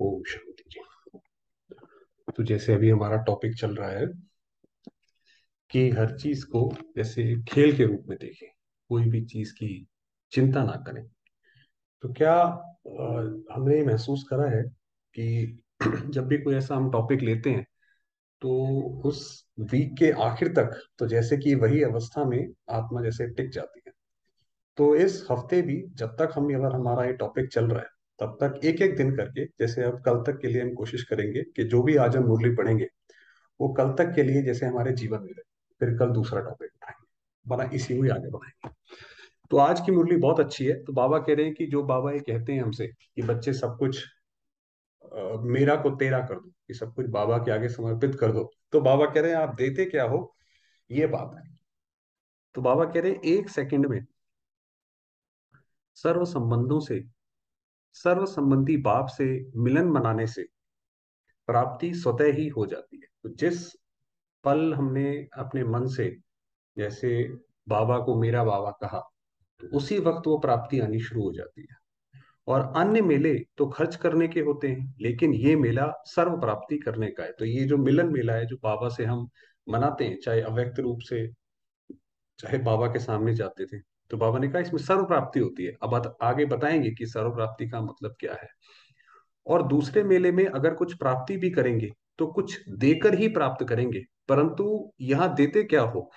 ओम शांति जी। तो जैसे अभी हमारा टॉपिक चल रहा है कि हर चीज को जैसे खेल के रूप में देखें, कोई भी चीज की चिंता ना करें। तो क्या हमने ये महसूस करा है कि जब भी कोई ऐसा हम टॉपिक लेते हैं तो उस वीक के आखिर तक तो जैसे कि वही अवस्था में आत्मा जैसे टिक जाती है। तो इस हफ्ते भी जब तक हम अगर हमारा ये टॉपिक चल रहा है तब तक एक एक दिन करके, जैसे अब कल तक के लिए हम कोशिश करेंगे कि जो भी आज हम मुरली पढ़ेंगे वो कल तक के लिए जैसे हमारे जीवन में रहे। फिर कल दूसरा टॉपिक उठाएंगे, बना इसी को ही आगे बढ़ाएंगे। तो आज की मुरली बहुत अच्छी है। तो बाबा कह रहे हैं कि जो बाबा ये कहते हैं हमसे कि बच्चे सब कुछ मेरा को तेरा कर दो, कि सब कुछ बाबा के आगे समर्पित कर दो। तो बाबा कह रहे हैं आप देते क्या हो, ये बात है। तो बाबा कह रहे हैं एक सेकंड में सर्व संबंधों से, सर्व संबंधी बाप से मिलन मनाने से प्राप्ति स्वतः ही हो जाती है। तो जिस पल हमने अपने मन से जैसे बाबा को मेरा बाबा कहा, तो उसी वक्त वो प्राप्ति आनी शुरू हो जाती है। और अन्य मेले तो खर्च करने के होते हैं, लेकिन ये मेला सर्व प्राप्ति करने का है। तो ये जो मिलन मेला है जो बाबा से हम मनाते हैं, चाहे अव्यक्त रूप से चाहे बाबा के सामने जाते थे, तो बाबा ने कहा इसमें सर्व प्राप्ति होती है। अब आगे बताएंगे कि सर्व प्राप्ति का मतलब क्या है। और दूसरे मेले में अगर कुछ प्राप्ति भी करेंगे तो कुछ देकर ही प्राप्त करेंगे, परंतु यहाँ देते क्या हो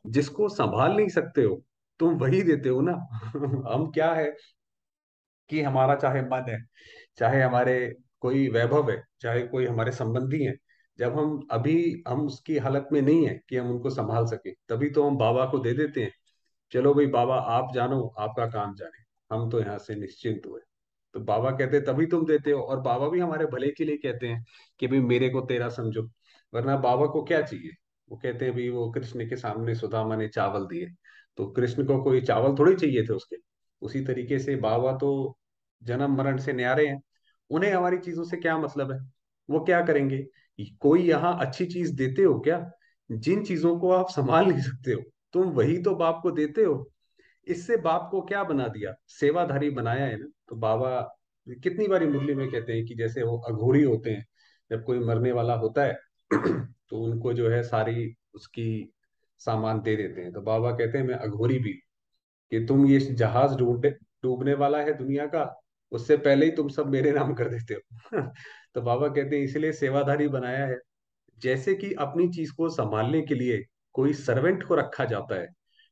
जिसको संभाल नहीं सकते हो तुम वही देते हो ना। हम क्या है कि हमारा चाहे मन है, चाहे हमारे कोई वैभव है, चाहे कोई हमारे संबंधी हैं, जब हम उसकी हालत में नहीं है कि हम उनको संभाल सके, तभी तो हम बाबा को दे देते हैं। चलो भाई बाबा आप जानो, आपका काम जाने, हम तो यहाँ से निश्चिंत हुए। तो बाबा कहते हैं तभी तुम देते हो। और बाबा भी हमारे भले के लिए कहते हैं कि भाई मेरे को तेरा समझो। वरना बाबा को क्या चाहिए, वो कहते हैं भाई वो कृष्ण के सामने सुदामा ने चावल दिए, तो कृष्ण को कोई चावल थोड़ी चाहिए थे उसके। उसी तरीके से बाबा तो जन्म मरण से न्यारे हैं, उन्हें हमारी चीजों से क्या मतलब है। वो क्या करेंगे। कोई यहाँ अच्छी चीज देते हो क्या, जिन चीजों को आप संभाल नहीं सकते हो तुम वही तो बाप को देते हो। इससे बाप को क्या बना दिया, सेवाधारी बनाया है ना। तो बाबा कितनी बारी मुरली में कहते हैं कि जैसे वो अघोरी होते हैं, जब कोई मरने वाला होता है तो उनको जो है सारी उसकी सामान दे देते हैं। तो बाबा कहते हैं मैं अघोरी भी, कि तुम ये जहाज डूबने वाला है दुनिया का, उससे पहले ही तुम सब मेरे नाम कर देते हो। तो बाबा कहते हैं इसलिए सेवाधारी बनाया है। जैसे कि अपनी चीज को संभालने के लिए कोई सर्वेंट को रखा जाता है,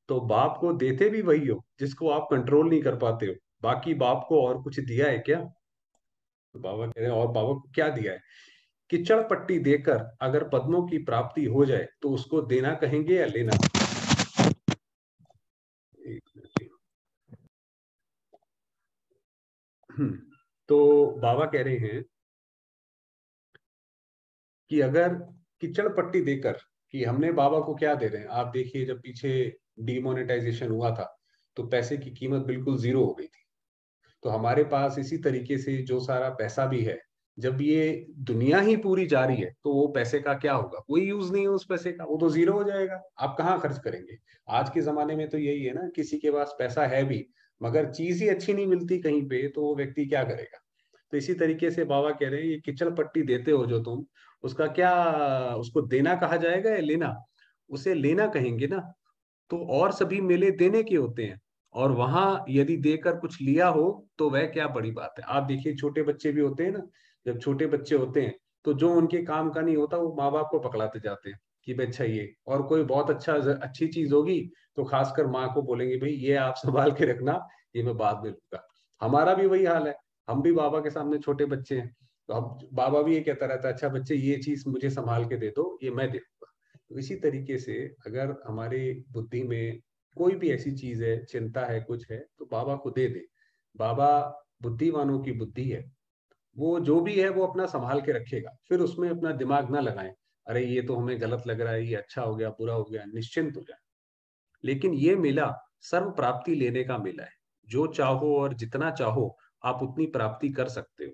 तो बाप को देते भी वही हो जिसको आप कंट्रोल नहीं कर पाते हो। बाकी बाप को और कुछ दिया है क्या। तो बाबा कह रहे हैं और बाबा को क्या दिया है। कीचड़ पट्टी देकर अगर पद्मों की प्राप्ति हो जाए तो उसको देना कहेंगे या लेना। एक मिनट। तो बाबा कह रहे हैं कि अगर कीचड़ पट्टी देकर, कि हमने बाबा को क्या दे रहे हैं। आप देखिए जब पीछे डीमोनेटाइजेशन हुआ था तो पैसे की कीमत बिल्कुल जीरो हो गई थी। तो हमारे पास इसी तरीके से जो सारा पैसा भी है, जब ये दुनिया ही पूरी जा रही है तो वो पैसे का क्या होगा, कोई यूज नहीं है उस पैसे का, वो तो जीरो हो जाएगा। आप कहाँ खर्च करेंगे। आज के जमाने में तो यही है ना, किसी के पास पैसा है भी मगर चीज ही अच्छी नहीं मिलती कहीं पे, तो वो व्यक्ति क्या करेगा। तो इसी तरीके से बाबा कह रहे हैं ये किचड़ पट्टी देते हो जो तुम, उसका क्या, उसको देना कहा जाएगा या लेना। उसे लेना कहेंगे ना। तो और सभी मेले देने के होते हैं, और वहां यदि देकर कुछ लिया हो तो वह क्या बड़ी बात है। आप देखिए छोटे बच्चे भी होते हैं ना, जब छोटे बच्चे होते हैं तो जो उनके काम का नहीं होता वो माँ बाप को पकड़ाते जाते हैं कि भाई अच्छा ये, और कोई बहुत अच्छी चीज होगी तो खासकर माँ को बोलेंगे भाई ये आप संभाल के रखना, ये मैं बाद में लूंगा। हमारा भी वही हाल है, हम भी बाबा के सामने छोटे बच्चे हैं। तो अब बाबा भी ये कहता रहता है अच्छा बच्चे ये चीज मुझे संभाल के दे दो, ये मैं दे दूंगा। तो इसी तरीके से अगर हमारी बुद्धि में कोई भी ऐसी चीज है, चिंता है, कुछ है, तो बाबा को दे दे। बाबा बुद्धिमानों की बुद्धि है, वो जो भी है वो अपना संभाल के रखेगा। फिर उसमें अपना दिमाग ना लगाएं, अरे ये तो हमें गलत लग रहा है, ये अच्छा हो गया बुरा हो गया, निश्चिंत हो जाए। लेकिन ये मेला सर्व प्राप्ति लेने का मेला है। जो चाहो और जितना चाहो आप उतनी प्राप्ति कर सकते हो।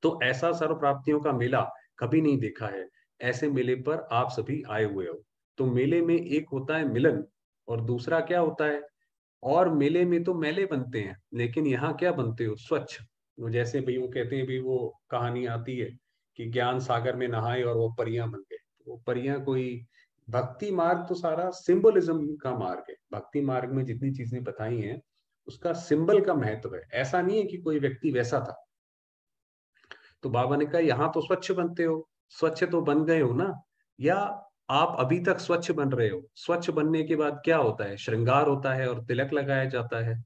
तो ऐसा सर्व प्राप्तियों का मेला कभी नहीं देखा है। ऐसे मेले पर आप सभी आए हुए हो। तो मेले में एक होता है मिलन, और दूसरा क्या होता है, और मेले में तो मेले बनते हैं लेकिन यहाँ क्या बनते हो, स्वच्छ। वो जैसे भाई वो कहते हैं, भी वो कहानी आती है कि ज्ञान सागर में नहाए और वो परियां बन गए। वो परियां कोई, भक्ति मार्ग तो सारा सिंबलिज्म का मार्ग है। भक्ति मार्ग में जितनी चीजें बताई हैं उसका सिंबल का महत्व है। ऐसा नहीं है कि कोई व्यक्ति वैसा था। तो बाबा ने कहा यहाँ तो स्वच्छ बनते हो, स्वच्छ तो बन गए हो ना, या आप अभी तक स्वच्छ बन रहे हो। स्वच्छ बनने के बाद क्या होता है, श्रृंगार होता है और तिलक लगाया जाता है।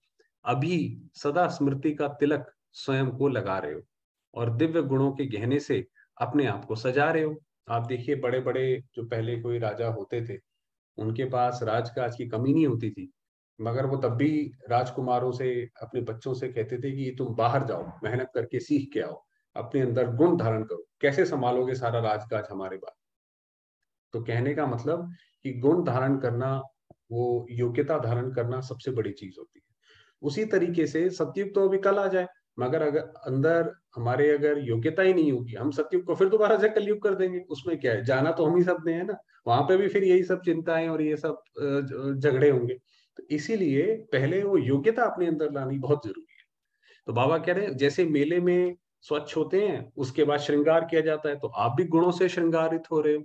अभी सदा स्मृति का तिलक स्वयं को लगा रहे हो और दिव्य गुणों के गहने से अपने आप को सजा रहे हो। आप देखिए बड़े बड़े जो पहले कोई राजा होते थे, उनके पास राजकाज की कमी नहीं होती थी, मगर वो तब भी राजकुमारों से, अपने बच्चों से कहते थे कि तुम बाहर जाओ, मेहनत करके सीख के आओ, अपने अंदर गुण धारण करो, कैसे संभालोगे सारा राजकाज हमारे पास। तो कहने का मतलब कि गुण धारण करना, वो योग्यता धारण करना सबसे बड़ी चीज होती है। उसी तरीके से सतयुग तो अभी कल आ जाए, मगर अगर अंदर हमारे अगर योग्यता ही नहीं होगी, हम सतयुग को फिर दोबारा से कलयुग कर देंगे। उसमें क्या है, जाना तो हम ही सब ने है ना। वहां पे भी फिर यही सब चिंताएं और ये सब झगड़े होंगे। तो इसीलिए पहले वो योग्यता अपने अंदर लानी बहुत जरूरी है। तो बाबा कह रहे हैं जैसे मेले में स्वच्छ होते हैं, उसके बाद श्रृंगार किया जाता है, तो आप भी गुणों से श्रृंगारित हो रहे हो।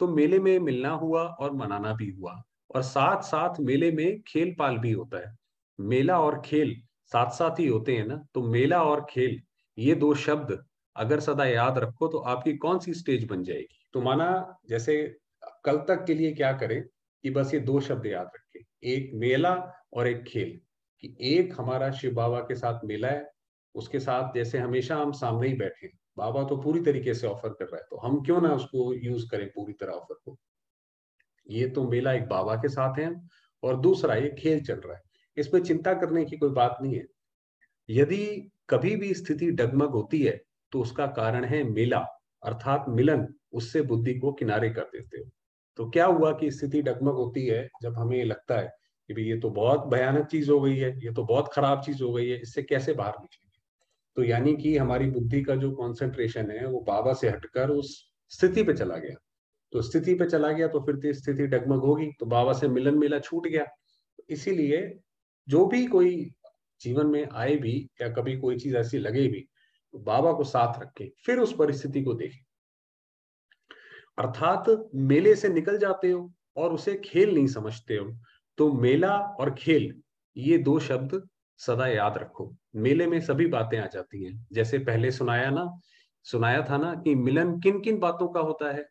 तो मेले में मिलना हुआ और मनाना भी हुआ, और साथ साथ मेले में खेल पाल भी होता है। मेला और खेल साथ साथ ही होते हैं ना। तो मेला और खेल, ये दो शब्द अगर सदा याद रखो तो आपकी कौन सी स्टेज बन जाएगी। तो माना जैसे कल तक के लिए क्या करें कि बस ये दो शब्द याद रखें, एक मेला और एक खेल। कि एक हमारा शिव बाबा के साथ मेला है, उसके साथ जैसे हमेशा हम सामने ही बैठे हैं, बाबा तो पूरी तरीके से ऑफर कर रहा है, तो हम क्यों ना उसको यूज करें पूरी तरह ऑफर को। ये तो मेला एक बाबा के साथ है, और दूसरा ये खेल चल रहा है। इसमें चिंता करने की कोई बात नहीं है। यदि कभी भी स्थिति डगमग होती है तो उसका कारण है मेला, अर्थात मिलन। उससे बुद्धि को किनारे कर देते हो। तो क्या हुआ कि स्थिति डगमग होती है जब हमें लगता है कि भाई ये तो बहुत भयानक चीज हो गई है, ये तो बहुत खराब चीज हो गई है, इससे कैसे बाहर निकलेंगे। तो यानी कि हमारी बुद्धि का जो कंसंट्रेशन है वो बाबा से हटकर उस स्थिति पे चला गया। तो स्थिति पे चला गया तो फिर तो स्थिति डगमग होगी, तो बाबा से मिलन मेला छूट गया। इसीलिए जो भी कोई जीवन में आए भी, या कभी कोई चीज ऐसी लगे भी, तो बाबा को साथ रखे फिर उस परिस्थिति को देखें। अर्थात मेले से निकल जाते हो और उसे खेल नहीं समझते हो। तो मेला और खेल, ये दो शब्द सदा याद रखो। मेले में सभी बातें आ जाती हैं, जैसे पहले सुनाया था ना कि मिलन किन किन बातों का होता है।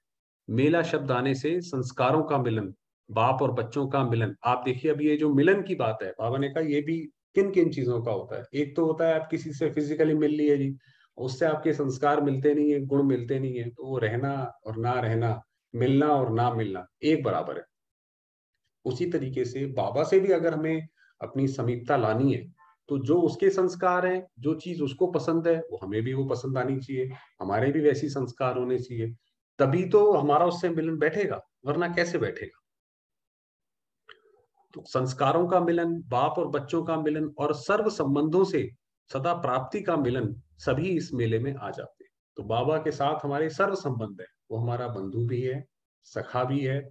मेला शब्द आने से संस्कारों का मिलन, बाप और बच्चों का मिलन। आप देखिए अभी ये जो मिलन की बात है, बाबा ने कहा ये भी किन किन चीजों का होता है। एक तो होता है आप किसी से फिजिकली मिल लिए जी, उससे आपके संस्कार मिलते नहीं है, गुण मिलते नहीं है, तो वो रहना और ना रहना, मिलना और ना मिलना एक बराबर है। उसी तरीके से बाबा से भी अगर हमें अपनी समीपता लानी है, तो जो उसके संस्कार हैं, जो चीज उसको पसंद है, वो हमें भी वो पसंद आनी चाहिए। हमारे भी वैसी संस्कार होने चाहिए, तभी तो हमारा उससे मिलन बैठेगा, वरना कैसे बैठेगा। तो संस्कारों का मिलन, बाप और बच्चों का मिलन, और सर्व संबंधों से सदा प्राप्ति का मिलन, सभी इस मेले में आ जाते हैं। तो बाबा के साथ हमारे सर्व संबंध है। वो हमारा बंधु भी है, सखा भी है,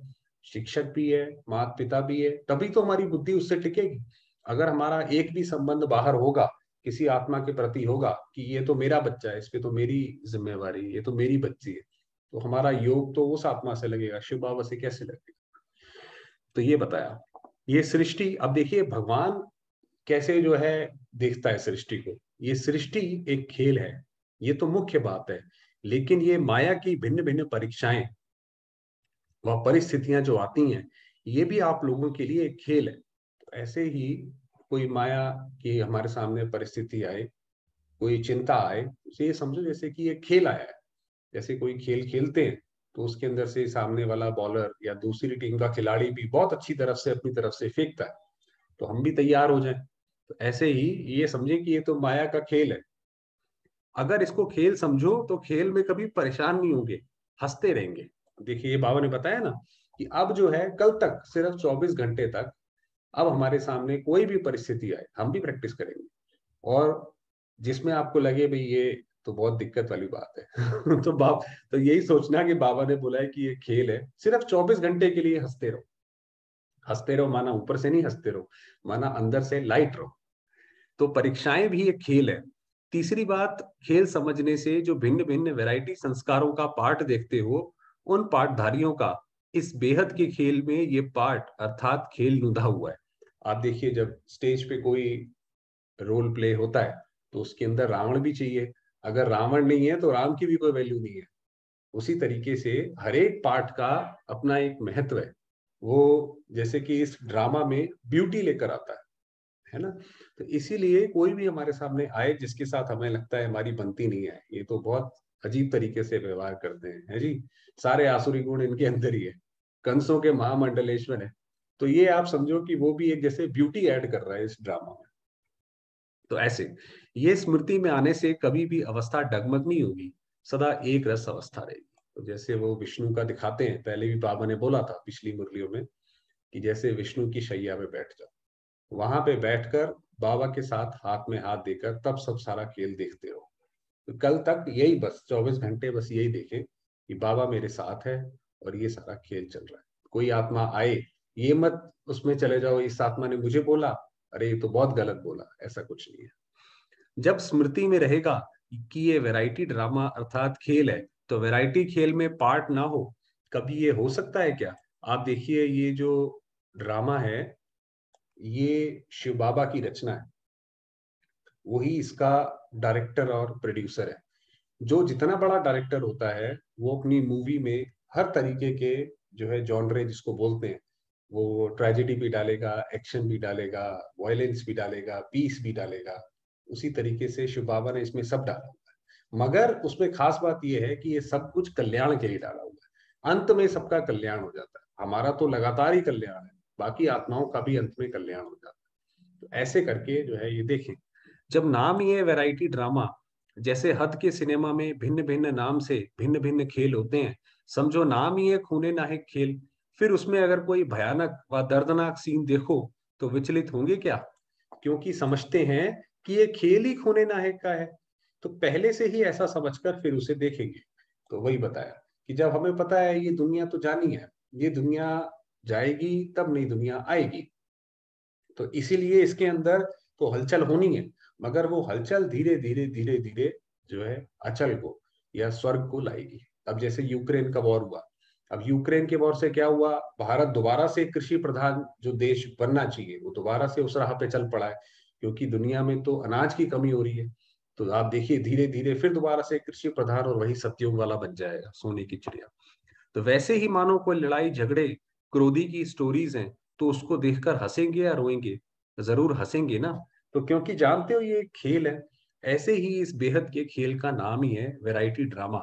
शिक्षक भी है, माता पिता भी है। तभी तो हमारी बुद्धि उससे टिकेगी। अगर हमारा एक भी संबंध बाहर होगा, किसी आत्मा के प्रति होगा कि ये तो मेरा बच्चा है, इस पे तो मेरी जिम्मेवारी, ये तो मेरी बच्ची है, तो हमारा योग तो उस आत्मा से लगेगा, शिव बाबा से कैसे लगेगा। तो ये बताया। ये सृष्टि, अब देखिए भगवान कैसे जो है देखता है सृष्टि को। ये सृष्टि एक खेल है, ये तो मुख्य बात है। लेकिन ये माया की भिन्न भिन्न परीक्षाएं व परिस्थितियां जो आती हैं, ये भी आप लोगों के लिए एक खेल है। तो ऐसे ही कोई माया की हमारे सामने परिस्थिति आए, कोई चिंता आए, उसे ये समझो जैसे कि ये खेल आया है। जैसे कोई खेल खेलते हैं, तो उसके अंदर से सामने वाला बॉलर या दूसरी टीम का खिलाड़ी भी बहुत अच्छी तरफ से अपनी तरफ से फेंकता है, तो हम भी तैयार हो जाएं। तो ऐसे ही ये समझे कि ये तो माया का खेल है। अगर इसको खेल समझो तो खेल में कभी परेशान नहीं होंगे, हंसते रहेंगे। देखिए ये बाबा ने बताया ना कि अब जो है कल तक सिर्फ 24 घंटे तक, अब हमारे सामने कोई भी परिस्थिति आए हम भी प्रैक्टिस करेंगे। और जिसमें आपको लगे भाई ये तो बहुत दिक्कत वाली बात है तो यही सोचना कि बाबा ने बोला है कि ये खेल है, सिर्फ 24 घंटे के लिए हंसते रहो। हंसते रहो माना ऊपर से नहीं हंसते रहो, माना अंदर से लाइट रहो। तो परीक्षाएं भी एक खेल है। तीसरी बात, खेल समझने से जो भिन्न भिन्न वैरायटी संस्कारों का पाठ देखते हो, उन पाठधारियों का इस बेहद के खेल में ये पाठ अर्थात खेल नुदा हुआ है। आप देखिए, जब स्टेज पे कोई रोल प्ले होता है तो उसके अंदर रावण भी चाहिए। अगर रावण नहीं है तो राम की भी कोई वैल्यू नहीं है। उसी तरीके से हर एक पार्ट का अपना एक महत्व है। वो जैसे कि इस ड्रामा में ब्यूटी लेकर आता है ना। तो इसीलिए कोई भी हमारे सामने आए जिसके साथ हमें लगता है हमारी बनती नहीं है, ये तो बहुत अजीब तरीके से व्यवहार करते हैं, है जी। सारे आसुरी गुण इनके अंदर ही है, कंसों के महामंडलेश्वर है। तो ये आप समझो कि वो भी एक जैसे ब्यूटी ऐड कर रहा है इस ड्रामा में। तो ऐसे ये स्मृति में आने से कभी भी अवस्था डगमग नहीं होगी, सदा एक रस अवस्था रहेगी। तो जैसे वो विष्णु का दिखाते हैं, पहले भी बाबा ने बोला था पिछली मुरलियों में कि जैसे विष्णु की शैया में बैठ जाओ, वहां पे बैठकर बाबा के साथ हाथ में हाथ देकर तब सब सारा खेल देखते रहो। तो कल तक यही बस 24 घंटे बस यही देखें कि बाबा मेरे साथ है और ये सारा खेल चल रहा है। कोई आत्मा आए, ये मत उसमें चले जाओ इस आत्मा ने मुझे बोला, अरे ये तो बहुत गलत बोला, ऐसा कुछ नहीं है। जब स्मृति में रहेगा कि ये वैरायटी ड्रामा अर्थात खेल है, तो वैरायटी खेल में पार्ट ना हो, कभी ये हो सकता है क्या? आप देखिए, ये जो ड्रामा है ये शिव बाबा की रचना है, वही इसका डायरेक्टर और प्रोड्यूसर है। जो जितना बड़ा डायरेक्टर होता है वो अपनी मूवी में हर तरीके के जो है जॉनरे जिसको बोलते हैं, वो ट्रेजेडी भी डालेगा, एक्शन भी डालेगा, वायलेंस भी डालेगा, पीस भी डालेगा। उसी तरीके से शिव बाबा ने इसमें सब डाला हुआ है। मगर उसमें खास बात यह है कि ये सब कुछ कल्याण के लिए डाला हुआ है। अंत में सबका कल्याण हो जाता है। हमारा तो लगातार ही कल्याण है, बाकी आत्माओं का भी अंत में कल्याण हो जाता है। तो ऐसे करके जो है ये देखें, जब नाम ही है वैरायटी ड्रामा, जैसे हद के सिनेमा में भिन्न भिन्न नाम से भिन्न भिन्न खेल होते हैं, समझो नाम ही है खूने नाहक खेल, फिर उसमें अगर कोई भयानक व दर्दनाक सीन देखो तो विचलित होंगे क्या? क्योंकि समझते हैं कि ये खेल ही खूने नाहक का है, तो पहले से ही ऐसा समझकर फिर उसे देखेंगे। तो वही बताया कि जब हमें पता है ये दुनिया तो जानी है, ये दुनिया जाएगी तब नई दुनिया आएगी, तो इसीलिए इसके अंदर तो हलचल होनी है। मगर वो हलचल धीरे धीरे धीरे धीरे जो है अचल को या स्वर्ग को लाएगी। अब जैसे यूक्रेन का वॉर हुआ, अब यूक्रेन के वॉर से क्या हुआ, भारत दोबारा से कृषि प्रधान जो देश बनना चाहिए वो दोबारा से उस राह पे चल पड़ा है, क्योंकि दुनिया में तो अनाज की कमी हो रही है। तो आप देखिए धीरे धीरे फिर दोबारा से कृषि प्रधान और वही सत्युग वाला बन जाएगा, सोने की चिड़िया। तो वैसे ही मानो कोई लड़ाई झगड़े क्रोधी की स्टोरीज हैं, तो उसको देखकर हंसेंगे या रोएंगे? जरूर हंसेंगे ना। तो क्योंकि जानते हो ये एक खेल है। ऐसे ही इस बेहद के खेल का नाम ही है वैरायटी ड्रामा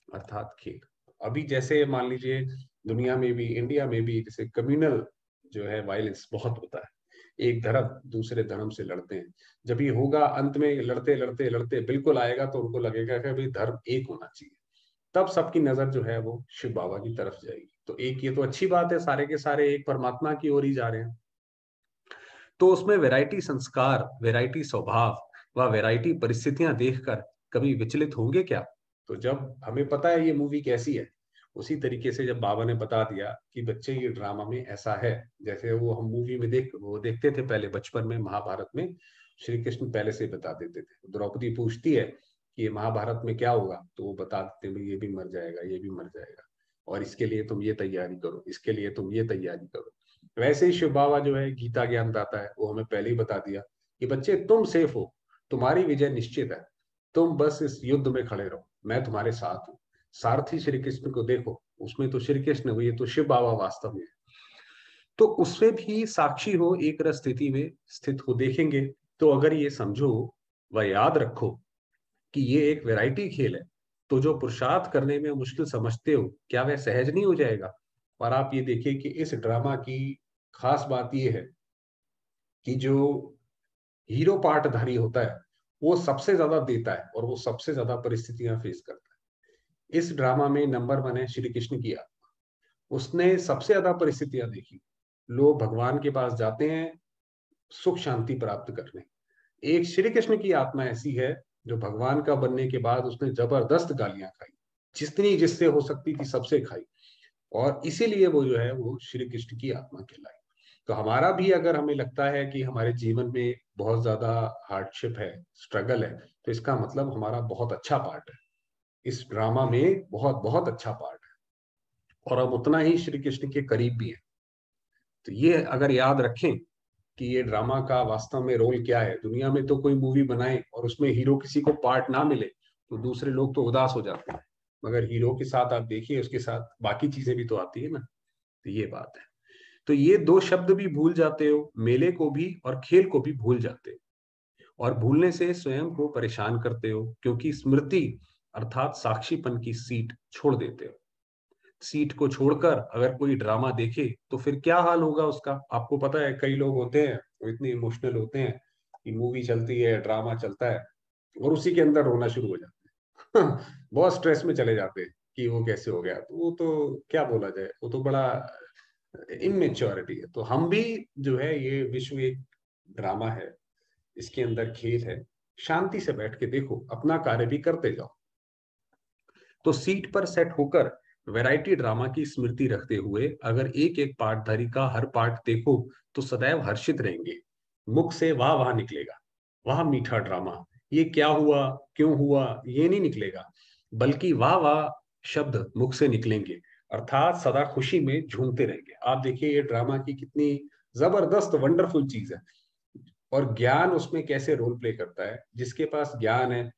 अर्थात खेल। अभी जैसे मान लीजिए दुनिया में भी, इंडिया में भी जैसे कम्युनल जो है वायलेंस बहुत होता है, एक धर्म दूसरे धर्म से लड़ते हैं। जब ये होगा अंत में लड़ते लड़ते लड़ते बिल्कुल आएगा तो उनको लगेगा कि भाई धर्म एक होना चाहिए, तब सबकी नजर जो है वो शिव बाबा की तरफ जाएगी। तो एक ये तो अच्छी बात है, सारे के सारे एक परमात्मा की ओर ही जा रहे हैं। तो उसमें वैरायटी संस्कार, वैरायटी स्वभाव व वैरायटी परिस्थितियां देखकर कभी विचलित होंगे क्या? तो जब हमें पता है ये मूवी कैसी है, उसी तरीके से जब बाबा ने बता दिया कि बच्चे ये ड्रामा में ऐसा है, जैसे वो हम मूवी में वो देखते थे पहले बचपन में महाभारत में, श्री कृष्ण पहले से बता देते थे। द्रौपदी पूछती है कि ये महाभारत में क्या होगा, तो वो बता देते हैं ये भी मर जाएगा, ये भी मर जाएगा, और इसके लिए तुम ये तैयारी करो, इसके लिए तुम ये तैयारी करो। वैसे ही शिव बाबा जो है गीता ज्ञान दाता है, वो हमें पहले ही बता दिया कि बच्चे तुम सेफ हो, तुम्हारी विजय निश्चित है, तुम बस इस युद्ध में खड़े रहो, मैं तुम्हारे साथ हूँ। सारथी श्री कृष्ण को देखो, उसमें तो श्री कृष्ण हुई, तो शिव बाबा वास्तव में है। तो उससे भी साक्षी हो एक रस स्थिति में स्थित हो देखेंगे। तो अगर ये समझो व याद रखो कि ये एक वैरायटी खेल है, तो जो पुरुषार्थ करने में मुश्किल समझते हो, क्या वह सहज नहीं हो जाएगा? और आप ये देखिए कि इस ड्रामा की खास बात यह है कि जो हीरो पार्टधारी होता है वो सबसे ज्यादा देता है और वो सबसे ज्यादा परिस्थितियां फेस करता है। इस ड्रामा में नंबर 1 है श्री कृष्ण की आत्मा। उसने सबसे ज्यादा परिस्थितियां देखी। लोग भगवान के पास जाते हैं सुख शांति प्राप्त करने। एक श्री कृष्ण की आत्मा ऐसी है जो भगवान का बनने के बाद उसने जबरदस्त गालियां खाई, जितनी जिससे हो सकती थी सबसे खाई, और इसीलिए वो जो है वो श्री कृष्ण की आत्मा कहलाई। तो हमारा भी अगर हमें लगता है कि हमारे जीवन में बहुत ज्यादा हार्डशिप है, स्ट्रगल है, तो इसका मतलब हमारा बहुत अच्छा पार्ट है इस ड्रामा में, बहुत बहुत अच्छा पार्ट है, और हम उतना ही श्री कृष्ण के करीब भी हैं। तो ये अगर याद रखें कि ये ड्रामा का वास्तव में रोल क्या है। दुनिया में तो कोई मूवी बनाए और उसमें हीरो किसी को पार्ट ना मिले तो दूसरे लोग तो उदास हो जाते हैं, मगर हीरो के साथ आप देखिए उसके साथ बाकी चीजें भी तो आती है ना। तो ये बात है। तो ये दो शब्द भी भूल जाते हो, मेले को भी और खेल को भी भूल जाते हो, और भूलने से स्वयं को परेशान करते हो, क्योंकि स्मृति अर्थात साक्षीपन की सीट छोड़ देते हो। सीट को छोड़कर अगर कोई ड्रामा देखे तो फिर क्या हाल होगा उसका, आपको पता है। कई लोग होते हैं वो इतने इमोशनल होते हैं कि मूवी चलती है, ड्रामा चलता है, और उसी के अंदर रोना शुरू हो जाते हैं। बहुत स्ट्रेस में चले जाते हैं कि वो कैसे हो गया। तो वो तो क्या बोला जाए, वो तो बड़ा इमेच्योरिटी है। तो हम भी जो है, ये विश्व एक ड्रामा है, इसके अंदर खेल है। शांति से बैठ के देखो, अपना कार्य भी करते जाओ। तो सीट पर सेट होकर वैरायटी ड्रामा की स्मृति रखते हुए अगर एक एक पार्टधारी का हर पार्ट देखो तो सदैव हर्षित रहेंगे। मुख से वाह वाह निकलेगा, वाह मीठा ड्रामा, ये क्या हुआ, क्यों हुआ, ये नहीं निकलेगा, बल्कि वाह वाह शब्द मुख से निकलेंगे, अर्थात सदा खुशी में झूमते रहेंगे। आप देखिए ये ड्रामा की कितनी जबरदस्त वंडरफुल चीज है। और ज्ञान उसमें कैसे रोल प्ले करता है। जिसके पास ज्ञान है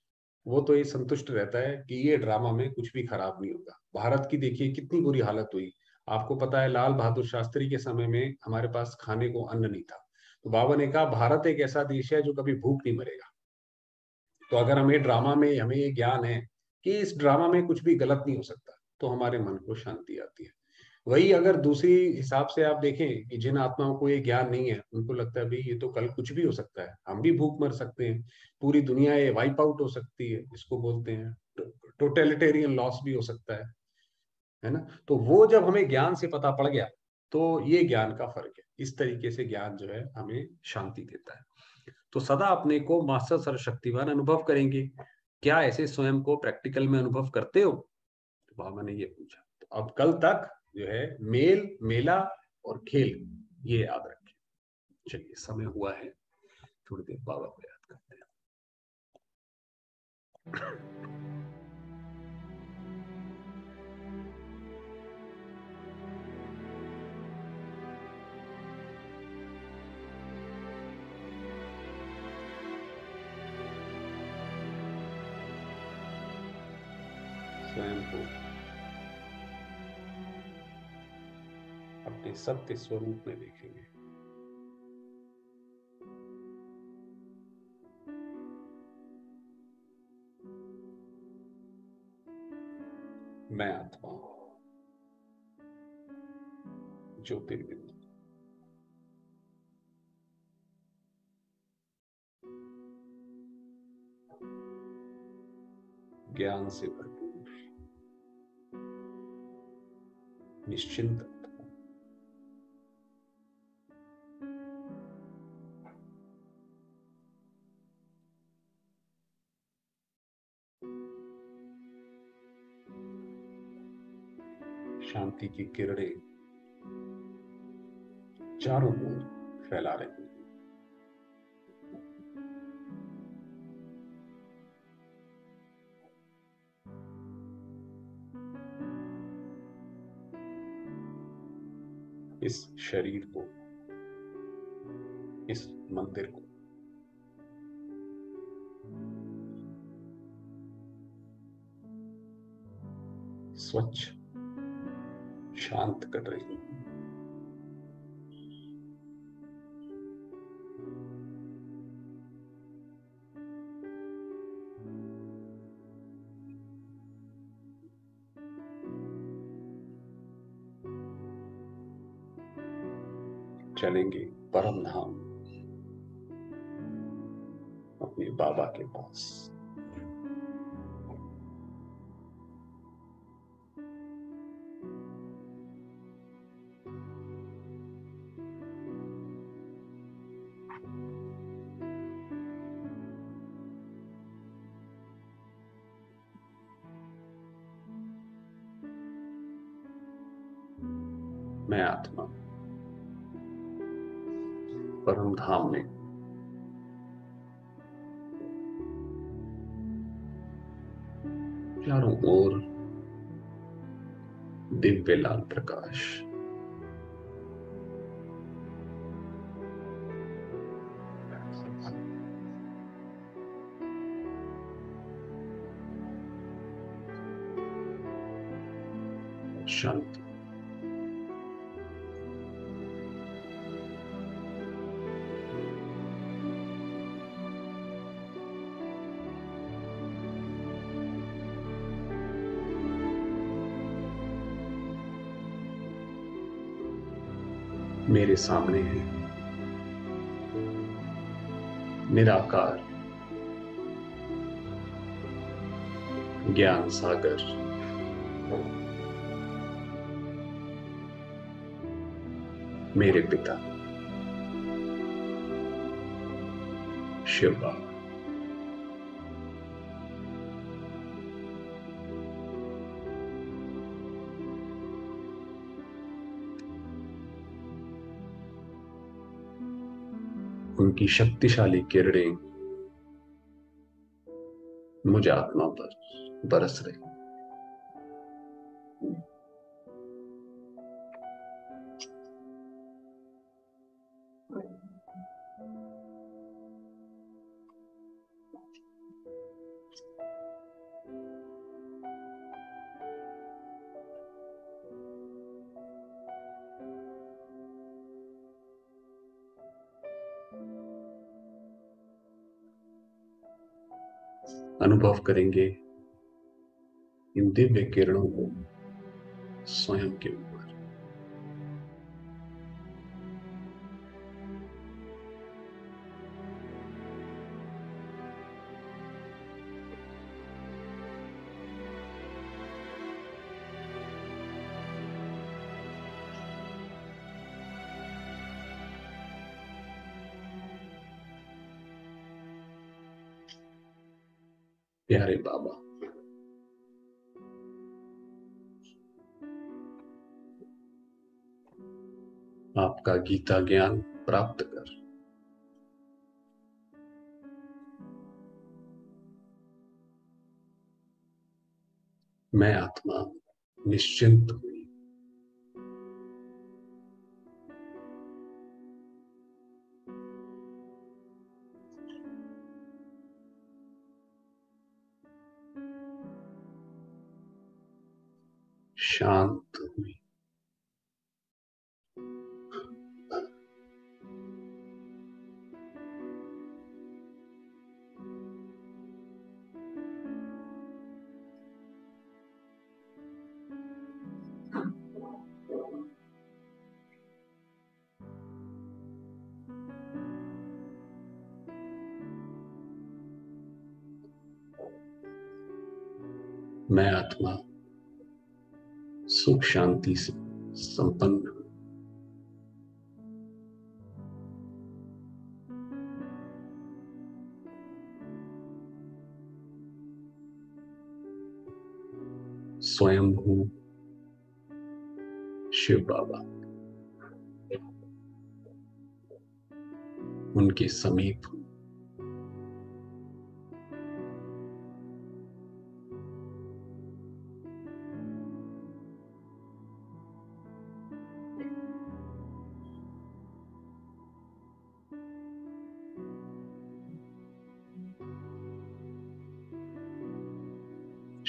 वो तो ये संतुष्ट रहता है कि ये ड्रामा में कुछ भी खराब नहीं होगा। भारत की देखिए कितनी बुरी हालत हुई। आपको पता है लाल बहादुर शास्त्री के समय में हमारे पास खाने को अन्न नहीं था, तो बाबा ने कहा भारत एक ऐसा देश है जो कभी भूख नहीं मरेगा। तो अगर हमें ड्रामा में हमें ये ज्ञान है कि इस ड्रामा में कुछ भी गलत नहीं हो सकता, तो हमारे मन को शांति आती है। वही अगर दूसरी हिसाब से आप देखें कि जिन आत्माओं को ये ज्ञान नहीं है, उनको लगता है भाई ये तो कल कुछ भी हो सकता है, हम भी भूख मर सकते हैं, पूरी दुनिया ये वाइप आउट हो सकती है, इसको बोलते हैं टोटेलिटेरियन लॉस भी हो सकता है ना। तो वो जब हमें ज्ञान से पता पड़ गया, तो ये ज्ञान का फर्क है। इस तरीके से ज्ञान जो है हमें शांति देता है। तो सदा अपने को मास्टर सर्वशक्तिवान अनुभव करेंगे। क्या ऐसे स्वयं को प्रैक्टिकल में अनुभव करते हो? तो बाबा ने ये पूछा। तो अब कल तक जो है मेल, मेला और खेल, ये याद रखें। चलिए समय हुआ है, थोड़ी देर बाबा को याद करते हैं। स्वयं को अपने सत्य स्वरूप में देखेंगे। मैं आत्मा हूं, ज्योतिर्बिंदु, ज्ञान से भरपूर, निश्चिंत आत्मा। शांति की किरणें चारों ओर फैला रही हैं। इस शरीर को, इस मंदिर को स्वच्छ, शांत कर रही हैं। चलेंगे परम धाम, अपने बाबा के पास। मैं आत्मा परम धाम में चारों ओर दिव्य लाल प्रकाश, शांति। मेरे सामने है निराकार ज्ञान सागर, मेरे पिता शिव बाबा। उनकी शक्तिशाली किरणें मुझ आत्मा पर बरस रही। अनुभव करेंगे इन दिव्य किरणों को स्वयं के ऊपर। प्यारे बाबा, आपका गीता ज्ञान प्राप्त कर मैं आत्मा निश्चिंत हुई। शांत हुई। मैं आत्मा सुख शांति से संपन्न हूं। स्वयं हूं शिव बाबा, उनके समीप हूं।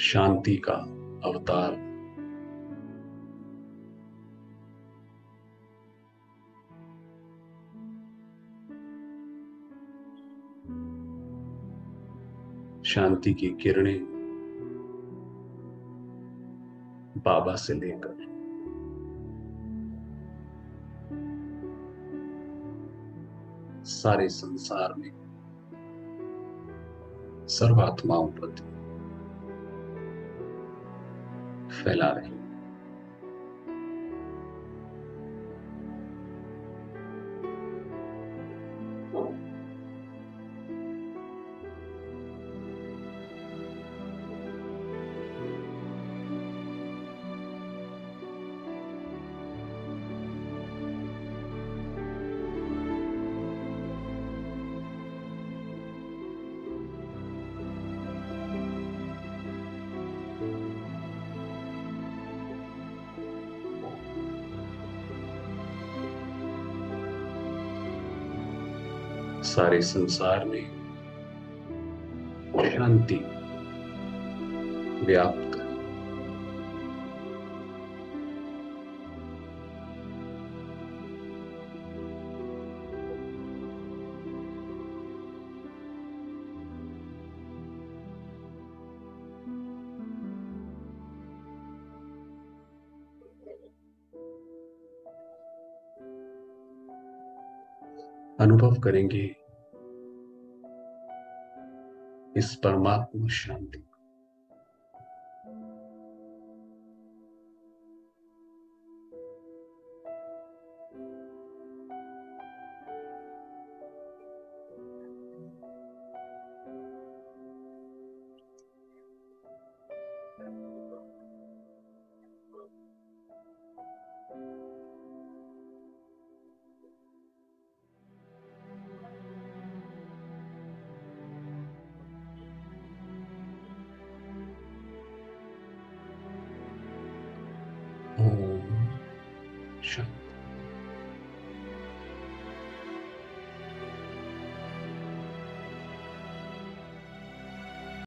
शांति का अवतार, शांति की किरणें बाबा से लेकर सारे संसार में सर्वात्माओं पर फैला रही। सारे संसार में शांति व्याप्त करे। अनुभव करेंगे इस परमात्मा शांति। ओम शांति।